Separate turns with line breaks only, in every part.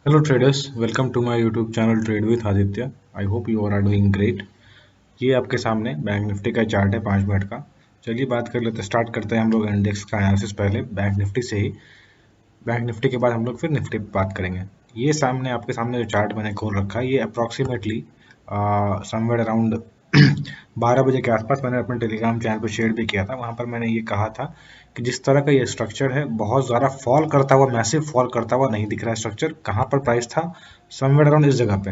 Hello traders, welcome to my YouTube channel Trade with Aditya. I hope you all are doing great. ये आपके सामने bank Nifty का chart है 5 minute का। चलिए बात कर लेते हैं, स्टार्ट करते हैं हम लोग इंडेक्स का एनालिसिस पहले बैंक निफ्टी से ही। बैंक निफ्टी के बाद हम लोग फिर निफ्टी पे बात करेंगे। ये सामने आपके सामने जो चार्ट मैंने खोल रखा है ये अप्रॉक्सीमेटली समवेयर अराउंड 12 बजे के आसपास मैंने अपने टेलीग्राम चैनल पर शेयर भी किया था। वहाँ पर मैंने ये कहा था कि जिस तरह का ये स्ट्रक्चर है बहुत ज़्यादा फॉल करता हुआ, मैसिव फॉल करता हुआ नहीं दिख रहा है स्ट्रक्चर। कहाँ पर प्राइस था? समवेयर अराउंड इस जगह पे।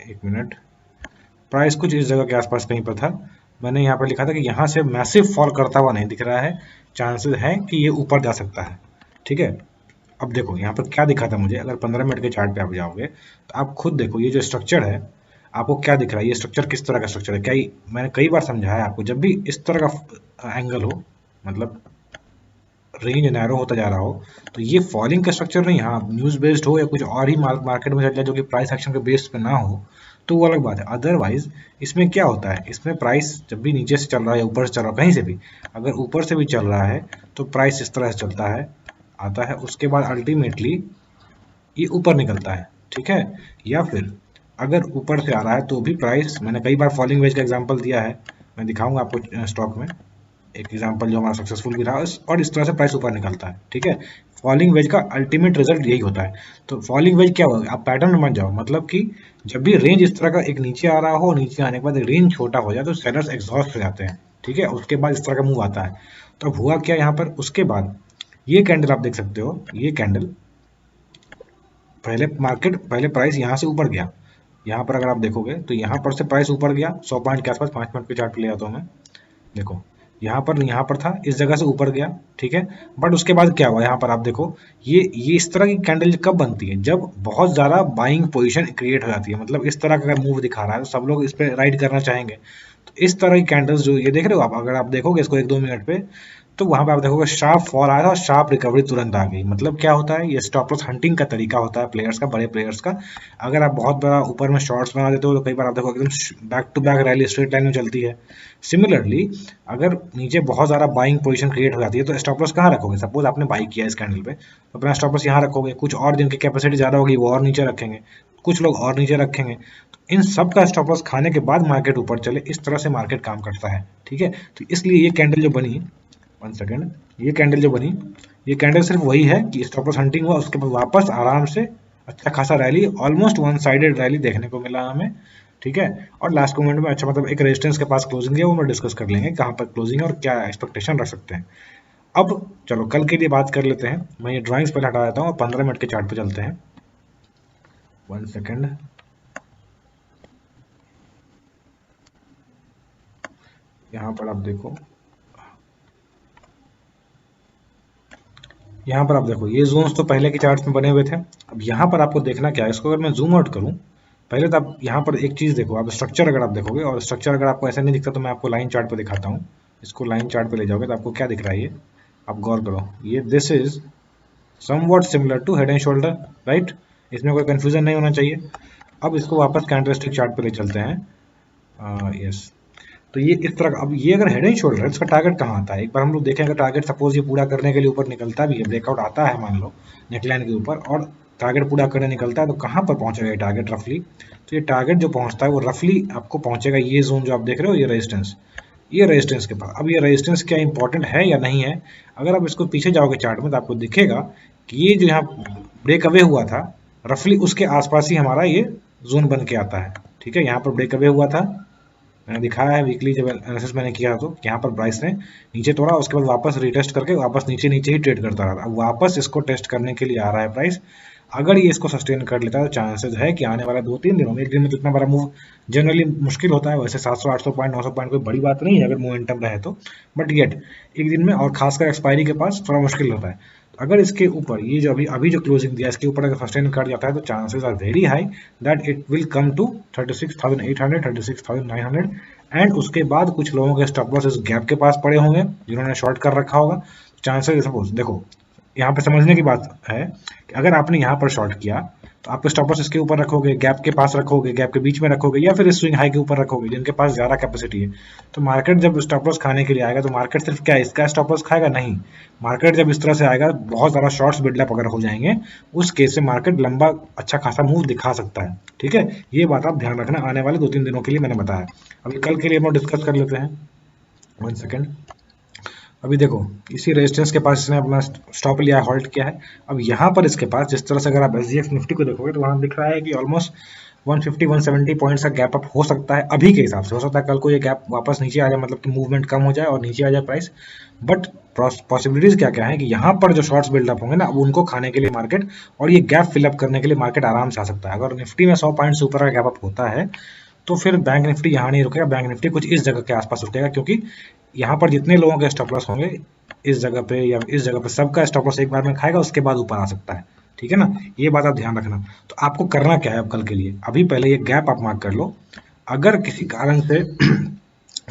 एक मिनट, प्राइस कुछ इस जगह के आसपास कहीं पर था। मैंने यहाँ पर लिखा था कि यहाँ से मैसिव फॉल करता हुआ नहीं दिख रहा है, चांसेस है कि ये ऊपर जा सकता है। ठीक है, अब देखो यहाँ पर क्या दिखा था मुझे। अगर 15 मिनट के चार्ट पे आप जाओगे तो आप खुद देखो ये जो स्ट्रक्चर है आपको क्या दिख रहा है। ये स्ट्रक्चर किस तरह का स्ट्रक्चर है? मैंने कई बार समझाया आपको, जब भी इस तरह का एंगल हो, मतलब रेंज नैरो होता जा रहा हो, तो ये फॉलिंग का स्ट्रक्चर नहीं। हाँ, न्यूज़ बेस्ड हो या कुछ और ही मार्केट में चल जाए जो कि प्राइस एक्शन के बेस पे ना हो तो वो अलग बात है। अदरवाइज इसमें क्या होता है, इसमें प्राइस जब भी नीचे से चल रहा है या ऊपर से चल रहा है, कहीं से भी अगर ऊपर से भी चल रहा है तो प्राइस इस तरह से चलता है, आता है, उसके बाद अल्टीमेटली ये ऊपर निकलता है। ठीक है, या फिर अगर ऊपर से आ रहा है तो भी प्राइस, मैंने कई बार फॉलिंग वेज का एग्जांपल दिया है, मैं दिखाऊंगा आपको स्टॉक में एक एग्जांपल जो हमारा सक्सेसफुल भी रहा, और इस तरह से प्राइस ऊपर निकलता है। ठीक है, फॉलिंग वेज का अल्टीमेट रिजल्ट यही होता है। तो फॉलिंग वेज क्या होगा, आप पैटर्न में मत जाओ, मतलब कि जब भी रेंज इस तरह का एक नीचे आ रहा हो, नीचे आने के बाद रेंज छोटा हो जाए तो सेलर्स एग्जॉस्ट हो जाते हैं। ठीक है, उसके बाद इस तरह का मूव आता है। तो अब हुआ क्या यहाँ पर, उसके बाद ये कैंडल आप देख सकते हो, ये कैंडल पहले प्राइस यहाँ से ऊपर गया। यहाँ पर अगर आप देखोगे तो यहाँ पर से प्राइस ऊपर गया 100 पॉइंट के आसपास। 5 मिनट के चार्ट पे ले आता हूँ मैं, देखो यहाँ पर था, इस जगह से ऊपर गया। ठीक है, बट उसके बाद क्या हुआ, यहाँ पर आप देखो ये इस तरह की कैंडल कब बनती है, जब बहुत ज़्यादा बाइंग पोजीशन क्रिएट हो जाती है। मतलब इस तरह का अगर मूव दिखा रहा है तो सब लोग इस पर राइड करना चाहेंगे। तो इस तरह की कैंडल्स जो ये देख रहे हो आप, अगर आप देखोगे इसको 1-2 मिनट पे, तो वहां पे आप देखोगे शार्प फॉल आया था और शार्प रिकवरी तुरंत आ गई। मतलब क्या होता है, ये स्टॉप लॉस हंटिंग का तरीका होता है प्लेयर्स का, बड़े प्लेयर्स का। अगर आप बहुत बड़ा ऊपर में शॉर्ट्स बना देते हो तो कई बार आप देखो एकदम back to back rally straight line में चलती है। सिमिलरली अगर नीचे बहुत ज़्यादा बाइंग पोजीशन क्रिएट हो जाती है तो स्टॉप लॉस कहाँ रखोगे? सपोज आपने बाई किया इस कैंडल पे, तो अपना स्टॉप लॉस यहाँ रखोगे। कुछ और जिनकी कैपेसिटी ज़्यादा होगी वो और नीचे रखेंगे, कुछ लोग और नीचे रखेंगे। तो इन सब का स्टॉप लॉस खाने के बाद मार्केट ऊपर चले, इस तरह से मार्केट काम करता है। ठीक है, तो इसलिए ये कैंडल जो बनी, 1 सेकेंड, ये कैंडल जो बनी, ये कैंडल सिर्फ वही है कि स्टॉप लॉस हंटिंग हुआ, उसके बाद वापस आराम से अच्छा खासा rally, almost one sided rally देखने को मिला हमें। ठीक है, और लास्ट मोमेंट में अच्छा, मतलब एक रेजिस्टेंस के पास क्लोजिंग है, वो मैं डिस्कस कर लेंगे कहाँ पर क्लोजिंग है और क्या एक्सपेक्टेशन रख सकते हैं। अब चलो कल के लिए बात कर लेते हैं। मैं ये ड्राइंग्स पहले हटा देता हूँ और 15 मिनट के चार्ट पे चलते हैं। 1 सेकेंड, यहाँ पर आप देखो, यहाँ पर आप देखो ये जोन्स तो पहले के चार्ट्स में बने हुए थे। अब यहाँ पर आपको देखना क्या है, इसको अगर मैं जूम आउट करूँ, पहले तो आप यहाँ पर एक चीज़ देखो, आप स्ट्रक्चर अगर आप देखोगे, और स्ट्रक्चर अगर आपको ऐसा नहीं दिखता तो मैं आपको लाइन चार्ट पे दिखाता हूँ। इसको लाइन चार्ट पे ले जाओगे तो आपको क्या दिख रहा है, ये आप गौर करो, ये this is somewhat similar to head and shoulder, right? इसमें कोई कंफ्यूजन नहीं होना चाहिए। अब इसको वापस कैरेक्टरिस्टिक चार्ट पे ले चलते हैं। यस, तो ये इस तरह का, अब ये अगर हेड एंड शोल्डर है, इसका टारगेट कहाँ आता है? एक बार हम लोग देखें, अगर टारगेट सपोज ये पूरा करने के लिए ऊपर निकलता भी है, ब्रेकआउट आता है मान लो नेकलाइन के ऊपर, और टारगेट पूरा करने निकलता है, तो कहाँ पर पहुंचेगा ये टारगेट रफली? तो ये टारगेट जो पहुंचता है वो रफली आपको पहुंचेगा ये जोन जो आप देख रहे हो, ये रेजिस्टेंस, ये रेजिस्टेंस के पास। अब ये रेजिस्टेंस क्या इंपॉर्टेंट है या नहीं है, अगर आप इसको पीछे जाओगे चार्ट में तो आपको दिखेगा कि ये जो यहाँ ब्रेक अवे हुआ था, रफली उसके आसपास ही हमारा ये जोन बन के आता है। ठीक है, यहाँ पर ब्रेक अवे हुआ था, मैंने दिखाया है वीकली जब एनालिसिस मैंने किया, तो यहाँ पर प्राइस ने नीचे तोड़ा, उसके बाद वापस रिटेस्ट करके वापस नीचे नीचे ही ट्रेड करता रहा। अब वापस इसको टेस्ट करने के लिए आ रहा है प्राइस। अगर ये इसको सस्टेन कर लेता है तो चांसेस है कि आने वाले 2-3 दिनों में, एक दिन में तो इतना बड़ा मूव जनरली मुश्किल होता है, वैसे 700-800 पॉइंट 900 पॉइंट कोई बड़ी बात नहीं है अगर मोमेंटम रहे तो, बट येट एक दिन में, और खासकर एक्सपायरी के पास थोड़ा मुश्किल होता है। तो अगर इसके ऊपर ये जो अभी जो क्लोजिंग दिया, इसके ऊपर अगर सस्टेन कर जाता है तो chances are very high that it will come to 36,800 36,900, and उसके बाद कुछ लोगों के स्टॉप लॉस इस गैप के पास पड़े होंगे जिन्होंने शॉर्ट कर रखा होगा। चांसेस, सपोज देखो यहाँ पे समझने की बात है कि अगर आपने यहाँ पर शॉर्ट किया तो आप स्टॉप लॉस इसके ऊपर रखोगे, गैप के पास रखोगे, गैप के बीच में रखोगे, या फिर स्विंग हाई के ऊपर रखोगे जिनके पास ज़्यादा कैपेसिटी है। तो मार्केट जब स्टॉप लॉस खाने के लिए आएगा तो मार्केट सिर्फ क्या इसका स्टॉप लॉस खाएगा? नहीं, मार्केट जब इस तरह से आएगा, बहुत ज़्यादा शॉर्ट्स बिल्डअप अगर हो जाएंगे, उस केस में मार्केट लंबा अच्छा खासा मूव दिखा सकता है। ठीक है, ये बात आप ध्यान रखना, आने वाले 2-3 दिनों के लिए मैंने बताया। अभी कल के लिए हम लोग डिस्कस कर लेते हैं। 1 सेकेंड। अभी देखो, इसी रेजिस्टेंस के पास इसने अपना स्टॉप लिया है, होल्ड किया है। अब यहाँ पर इसके पास जिस तरह से अगर आप SGX निफ्टी को देखोगे तो वहाँ दिख रहा है कि ऑलमोस्ट 150-170 पॉइंट्स का गैप अप हो सकता है अभी के हिसाब से। हो सकता है कल को ये गैप वापस नीचे आ जाए, मतलब कि मूवमेंट कम हो जाए और नीचे आ जाए प्राइस। बट पॉसिबिलिटीज क्या क्या है कि यहाँ पर जो शॉर्ट्स बिल्डअप होंगे ना, अब उनको खाने के लिए मार्केट और ये गैप फिलअप करने के लिए मार्केट आराम से आ सकता है। अगर निफ्टी में 100 पॉइंट्स ऊपर का गैप अप होता है तो फिर बैंक निफ्टी यहाँ नहीं रुकेगा, बैंक निफ्टी कुछ इस जगह के आसपास रुकेगा, क्योंकि यहाँ पर जितने लोगों के स्टॉप लॉस होंगे इस जगह पे या इस जगह पे, सबका स्टॉप लॉस एक बार में खाएगा, उसके बाद ऊपर आ सकता है। ठीक है ना, ये बात आप ध्यान रखना। तो आपको करना क्या है अब कल के लिए? अभी पहले ये गैप आप मार्क कर लो। अगर किसी कारण से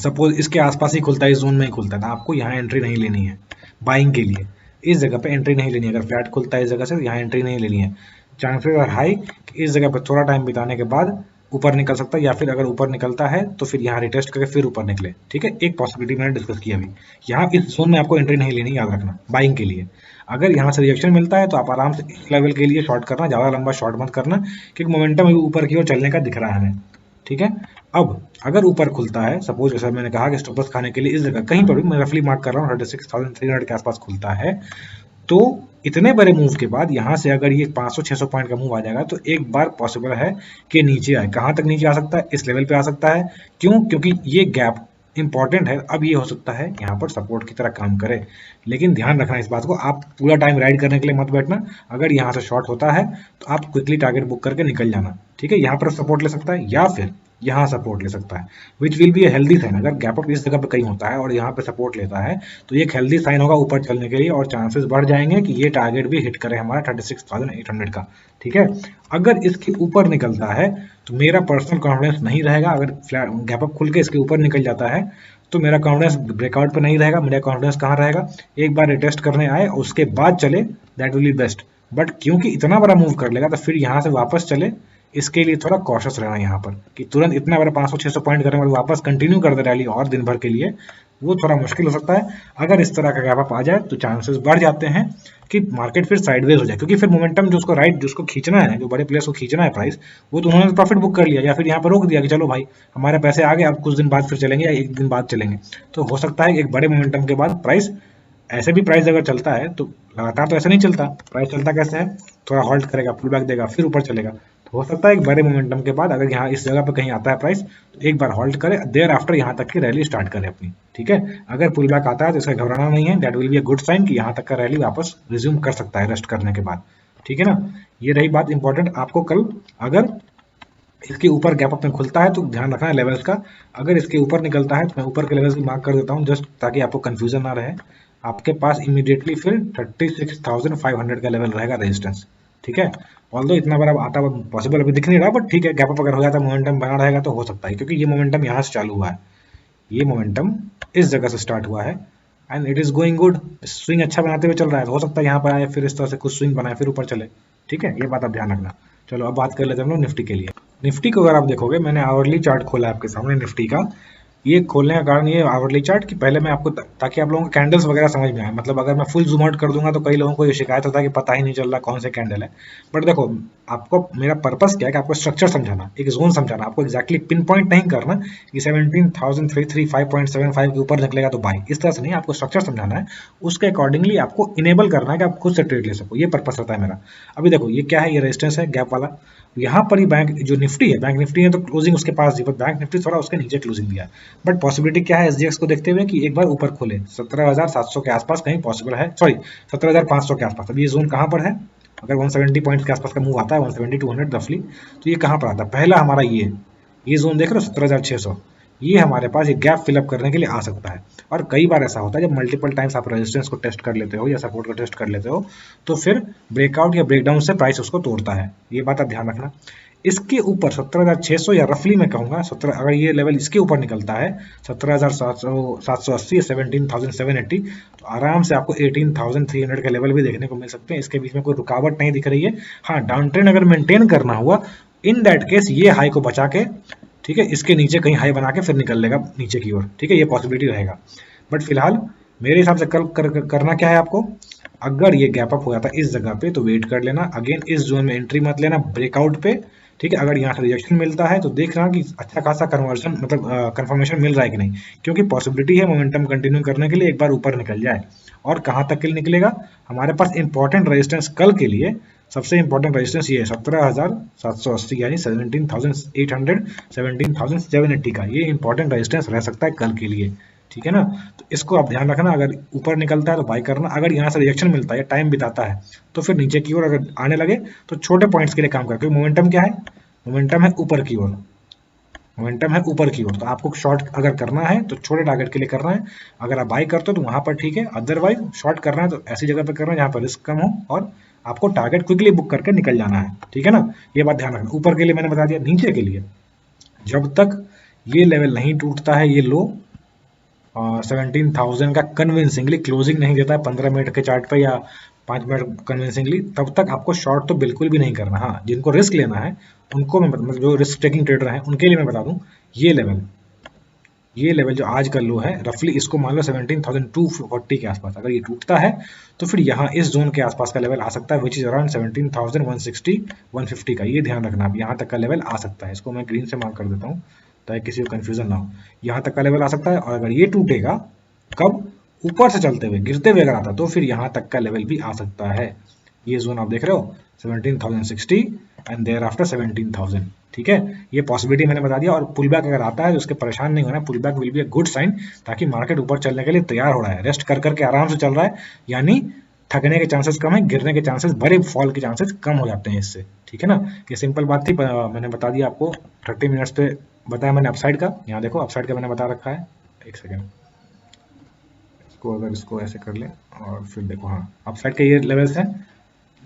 सपोज इसके आसपास ही खुलता है, इस जोन में ही खुलता है, तो आपको यहाँ एंट्री नहीं लेनी है बाइंग के लिए। इस जगह पे एंट्री नहीं लेनी है। अगर फ्लैट खुलता है इस जगह से, यहाँ एंट्री नहीं लेनी है। चांसेस आर हाई कि इस जगह पर थोड़ा टाइम बिताने के बाद ऊपर निकल सकता है, या फिर अगर ऊपर निकलता है तो फिर यहाँ रिटेस्ट करके फिर ऊपर निकले। ठीक है, एक पॉसिबिलिटी मैंने डिस्कस किया अभी। यहाँ इस जोन में आपको एंट्री नहीं लेनी, याद रखना, बाइंग के लिए। अगर यहाँ से रिएक्शन मिलता है तो आप आराम से इस लेवल के लिए शॉर्ट करना, ज़्यादा लंबा शॉर्ट मत करना, क्योंकि मोमेंटम ऊपर की ओर चलने का दिख रहा है हमें। ठीक है, अब अगर ऊपर खुलता है, सपोज जैसा मैंने कहा कि स्टॉप लॉस खाने के लिए इस जगह कहीं पर भी, मैं रफली मार्क कर रहा हूँ 36,300 के आसपास खुलता है, तो इतने बड़े मूव के बाद यहाँ से अगर ये 500-600 पॉइंट का मूव आ जाएगा तो एक बार पॉसिबल है कि नीचे आए। कहाँ तक नीचे आ सकता है? इस लेवल पे आ सकता है। क्यों? क्योंकि ये गैप इंपॉर्टेंट है। अब ये हो सकता है यहाँ पर सपोर्ट की तरह काम करे, लेकिन ध्यान रखना इस बात को, आप पूरा टाइम राइड करने के लिए मत बैठना। अगर यहाँ से शॉर्ट होता है तो आप क्विकली टारगेट बुक करके निकल जाना। ठीक है, यहाँ पर सपोर्ट ले सकता है या फिर यहाँ सपोर्ट ले सकता है, which will be a healthy sign. अगर गैप अप इस जगह पे कहीं होता है और यहाँ पे सपोर्ट लेता है तो ये एक हेल्दी साइन होगा ऊपर चलने के लिए, और चांसेस बढ़ जाएंगे कि ये टारगेट भी हिट करे हमारा 36,800 का। ठीक है, अगर इसके ऊपर निकलता है तो मेरा पर्सनल कॉन्फिडेंस नहीं रहेगा। अगर गैप अप खुल के इसके ऊपर निकल जाता है तो मेरा कॉन्फिडेंस ब्रेकआउट पे नहीं रहेगा। मेरा कॉन्फिडेंस कहाँ रहेगा? एक बार रिटेस्ट करने आए और उसके बाद चले, that will B best. But क्योंकि इतना बड़ा मूव कर लेगा तो फिर यहाँ से वापस चले, इसके लिए थोड़ा कॉशियस रहना यहाँ पर, कि तुरंत इतना बड़ा 500-600 पॉइंट करें और वापस कंटिन्यू कर दे रैली और दिन भर के लिए, वो थोड़ा मुश्किल हो सकता है। अगर इस तरह का गैप अप आ जाए तो चांसेस बढ़ जाते हैं कि मार्केट फिर साइडवेज हो जाए, क्योंकि फिर मोमेंटम जो उसको राइट, जिसको खींचना है, जो बड़े प्लेयर्स को खींचना है प्राइस, वो तो उन्होंने प्रॉफिट बुक कर लिया या फिर यहाँ पर रोक दिया कि चलो भाई हमारे पैसे आ गए, अब कुछ दिन बाद फिर चलेंगे या एक दिन बाद चलेंगे। तो हो सकता है एक बड़े मोमेंटम के बाद प्राइस, ऐसे भी प्राइस अगर चलता है तो लगातार तो ऐसे नहीं चलता, प्राइस चलता कैसे है, थोड़ा होल्ड करेगा, पुल बैक देगा, फिर ऊपर चलेगा। तो हो सकता है एक बड़े मोमेंटम के बाद अगर यहाँ इस जगह पे कहीं आता है प्राइस तो एक बार होल्ड करे, देयर आफ्टर यहाँ तक की रैली स्टार्ट करे अपनी। ठीक है, अगर पुल बैक आता है तो इसका घबराना नहीं है, that will be a good sign कि यहाँ तक का रैली वापस रिज्यूम कर सकता है रेस्ट करने के बाद। ठीक है ना, ये रही बात इंपॉर्टेंट। आपको कल अगर इसके ऊपर गैप अप में खुलता है तो ध्यान रखना है लेवल्स का। अगर इसके ऊपर निकलता है तो मैं ऊपर के लेवल्स भी मार्क कर देता हूँ, जस्ट ताकि आपको कंफ्यूजन ना रहे। आपके पास इमीडिएटली फिर 36,500 का लेवल रहेगा रेजिस्टेंस। ठीक है, ऑल्दो इतना बड़ा आता हुआ पॉसिबल अभी दिख नहीं रहा, बट ठीक है, गैप अप अगर हो जाता है, मोमेंटम बना रहेगा तो हो सकता है, क्योंकि ये मोमेंटम यहाँ से चालू हुआ है, ये मोमेंटम इस जगह से स्टार्ट हुआ है and it is going good. Swing अच्छा बनाते हुए चल रहा है, तो हो सकता है यहाँ पर आए, फिर इस तरह से कुछ स्विंग बनाए, फिर ऊपर चले। ठीक है, ये बात आप ध्यान रखना। चलो अब बात कर लेते हैं हम लोग निफ्टी के लिए। निफ्टी को अगर आप देखोगे, मैंने आवरली चार्ट खोला है आपके सामने निफ्टी का। ये खोलने का कारण ये आवरली चार्ट कि पहले मैं आपको, ताकि आप लोगों को कैंडल्स वगैरह समझ में आए। मतलब अगर मैं फुल जूम आउट कर दूंगा तो कई लोगों को ये शिकायत होता है कि पता ही नहीं चल रहा कौन से कैंडल है। बट देखो, आपको मेरा पर्पस क्या है कि आपको स्ट्रक्चर समझाना, एक जोन समझाना, आपको एक्जैक्टली पिन पॉइंट नहीं करना कि 17,335.75 के ऊपर निकलेगा तो बाय, इस तरह से नहीं, आपको स्ट्रक्चर समझाना है। उसके अकॉर्डिंगली आपको इनेबल करना है कि आप खुद से ट्रेड ले सको, ये पर्पस रहता है मेरा। अभी देखो ये क्या है, ये रेजिस्टेंस है गैप वाला। यहाँ पर ही बैंक जो निफ्टी है, बैंक निफ्टी है तो क्लोजिंग उसके पास दी, बट बैंक निफ्टी थोड़ा उसके नीचे क्लोजिंग दिया। बट पॉसिबिलिटी क्या है SGX को देखते हुए कि एक बार ऊपर खोले 17,700 के आसपास कहीं पॉसिबल है, सॉरी 17,500 के आसपास। अब ये जोन कहाँ पर है? अगर 170 पॉइंट्स के आसपास का मूव आता है, 170-200 रफली, तो ये कहाँ पर आता है? पहला हमारा ये जोन देख रहे हो 17,600, ये हमारे पास ये गैप फिलअप करने के लिए आ सकता है। और कई बार ऐसा होता है जब मल्टीपल टाइम्स आप रेजिस्टेंस को टेस्ट कर लेते हो या सपोर्ट को टेस्ट कर लेते हो तो फिर ब्रेकआउट या ब्रेकडाउन से प्राइस उसको तोड़ता है। ये बात आप ध्यान रखना। इसके ऊपर 17,600 या रफली मैं कहूँगा 17, अगर ये लेवल इसके ऊपर निकलता है 17,780 या 17,780, तो आराम से आपको 18,300 के लेवल भी देखने को मिल सकते हैं। इसके बीच में कोई रुकावट नहीं दिख रही है। हाँ, डाउन ट्रेंड अगर मेंटेन करना हुआ, इन दैट केस ये हाई को बचा के, ठीक है, इसके नीचे कहीं हाई बना के फिर निकल लेगा नीचे की ओर, ठीक है, ये पॉसिबिलिटी रहेगा। बट फिलहाल मेरे हिसाब से कल करना क्या है आपको, अगर ये गैप अप हो जाता है इस जगह पे तो वेट कर लेना, अगेन इस जोन में एंट्री मत लेना ब्रेकआउट पे, ठीक है। अगर यहाँ से रिजेक्शन मिलता है तो देखना कि अच्छा खासा कन्वर्जन मतलब कंफर्मेशन मिल रहा है कि नहीं, क्योंकि पॉसिबिलिटी है मोमेंटम कंटिन्यू करने के लिए एक बार ऊपर निकल जाए। और कहाँ तक के लिए निकलेगा, हमारे पास इंपॉर्टेंट रेजिस्टेंस कल के लिए सबसे इंपॉर्टेंट रेजिस्टेंस ये है 17,780 यानी 17,800 17,780 का, ये इंपॉर्टेंट रेजिस्टेंस रह सकता है कल के लिए, ठीक है ना। तो इसको आप ध्यान रखना, अगर ऊपर निकलता है तो बाई करना, अगर यहाँ से रिजेक्शन मिलता है या टाइम बिताता है तो फिर नीचे की ओर अगर आने लगे तो छोटे पॉइंट्स के लिए काम कर, क्योंकि मोमेंटम क्या है, मोमेंटम है ऊपर की ओर, मोमेंटम है ऊपर की ओर, तो आपको शॉर्ट अगर करना है तो छोटे टारगेट के लिए करना है। अगर आप बाई करते हो तो वहां पर ठीक है, अदरवाइज शॉर्ट करना है तो ऐसी जगह पर करना है जहाँ पर रिस्क कम हो और आपको टारगेट क्विकली बुक करके निकल जाना है, ठीक है ना। ये बात ध्यान रखना। ऊपर के लिए मैंने बता दिया, नीचे के लिए जब तक ये लेवल नहीं टूटता है, ये लो 17,000 का कन्विंसिंगली क्लोजिंग नहीं देता है 15 मिनट के चार्ट पे या 5 मिनट कन्विंसिंगली, तब तक आपको शॉर्ट तो बिल्कुल भी नहीं करना। हाँ, जिनको रिस्क लेना है उनको मैं मतलब जो रिस्क टेकिंग ट्रेडर हैं उनके लिए मैं बता दूं, ये लेवल जो आज का लो है रफली, इसको मान लो 17,240 के आसपास, अगर ये टूटता है तो फिर यहाँ इस जोन के आसपास का लेवल आ सकता है, विच इज अराउंड 17,160 150 का। ये ध्यान रखना, आप यहाँ तक का लेवल आ सकता है। इसको मैं ग्रीन से मार्क कर देता हूँ ताकि किसी को कंफ्यूजन ना हो। यहाँ तक का लेवल आ सकता है, और अगर ये टूटेगा कब, ऊपर से चलते हुए गिरते हुए अगर आता तो फिर यहाँ तक का लेवल भी आ सकता है। ये जोन आप देख रहे हो 17,060 एंड देयर आफ्टर 17,000, ठीक है। ये पॉसिबिलिटी मैंने बता दिया। और पुल बैक अगर आता है तो उसके परेशान नहीं होना, pull back will be a good sign, ताकि मार्केट ऊपर चलने के लिए तैयार हो रहा है, रेस्ट कर करके आराम से चल रहा है, यानी थकने के चांसेस कम है, गिरने के चांसेस, बड़े फॉल के चांसेस कम हो जाते हैं इससे, ठीक है ना। ये सिंपल बात थी, मैंने बता दिया आपको 30 मिनट्स पे बताया मैंने अपसाइड का। यहाँ देखो अपसाइड का मैंने बता रखा है, एक सेकेंड, इसको अगर इसको ऐसे कर ले और फिर देखो, हाँ अपसाइड के ये लेवल्स हैं,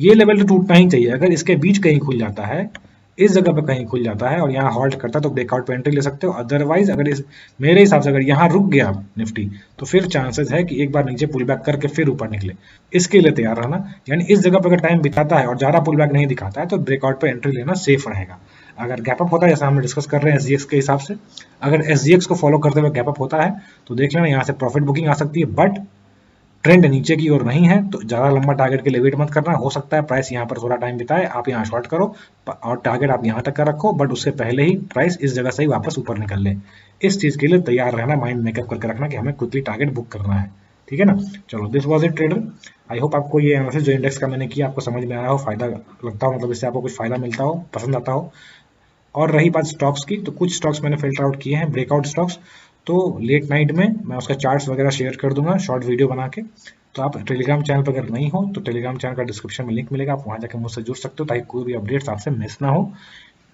ये लेवल तो टूटना ही चाहिए। अगर इसके बीच कहीं खुल जाता है, इस जगह पे कहीं खुल जाता है और यहाँ हॉल्ट करता है तो ब्रेकआउट पे एंट्री ले सकते हो। अदरवाइज अगर इस मेरे हिसाब से अगर यहाँ रुक गया निफ्टी तो फिर चांसेस है कि एक बार नीचे पुल बैक करके फिर ऊपर निकले, इसके लिए तैयार रहना। यानी इस जगह पे अगर टाइम बिताता है और ज़्यादा पुल बैक नहीं दिखाता है तो ब्रेकआउट पे एंट्री लेना सेफ रहेगा। अगर गैप अप होता है, जैसा हम डिस्कस कर रहे हैं एसजीएक्स के हिसाब से, अगर एसजीएक्स को फॉलो करते हुए गैप अप होता है तो देख लेना यहाँ से प्रॉफिट बुकिंग आ सकती है। बट ट्रेंड नीचे की ओर नहीं है तो ज़्यादा लंबा टारगेट के लिए वेट मत करना। हो सकता है प्राइस यहाँ पर थोड़ा टाइम बिताए, आप यहाँ शॉर्ट करो और टारगेट आप यहाँ तक का रखो, बट उससे पहले ही प्राइस इस जगह से ही वापस ऊपर निकल ले। इस चीज़ के लिए तैयार रहना, माइंड मेकअप करके रखना कि हमें क्विकली टारगेट बुक करना है, ठीक है ना। चलो, this was it trader. I hope आपको ये एनालिसिस जो इंडेक्स का मैंने किया आपको समझ में आया हो, फायदा लगता हो, मतलब इससे आपको कुछ फायदा मिलता हो, पसंद आता हो। और रही बात स्टॉक्स की, तो कुछ स्टॉक्स मैंने फिल्टर आउट किए हैं, ब्रेकआउट स्टॉक्स, तो लेट नाइट में मैं उसका चार्ट्स वगैरह शेयर कर दूंगा शॉर्ट वीडियो बना के। तो आप टेलीग्राम चैनल पर अगर नहीं हो तो टेलीग्राम चैनल का डिस्क्रिप्शन में लिंक मिलेगा, आप वहां जाकर मुझसे जुड़ सकते हो ताकि कोई भी अपडेट्स आपसे मिस ना हो।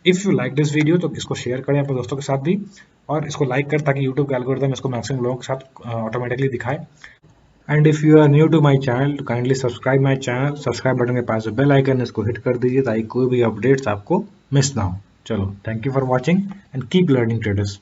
If you like this video तो इसको शेयर करें अपने दोस्तों के साथ भी, और इसको लाइक करें ताकि यूट्यूब का एल्गोरिथम इसको मैक्सिमम लोगों के साथ ऑटोमेटिकली दिखाए। And if you are new to my channel तो kindly subscribe my channel, subscribe button के पास बेल आइकन, इसको हिट कर दीजिए ताकि कोई भी अपडेट्स आपको मिस ना हो। चलो, thank you for watching and keep learning traders.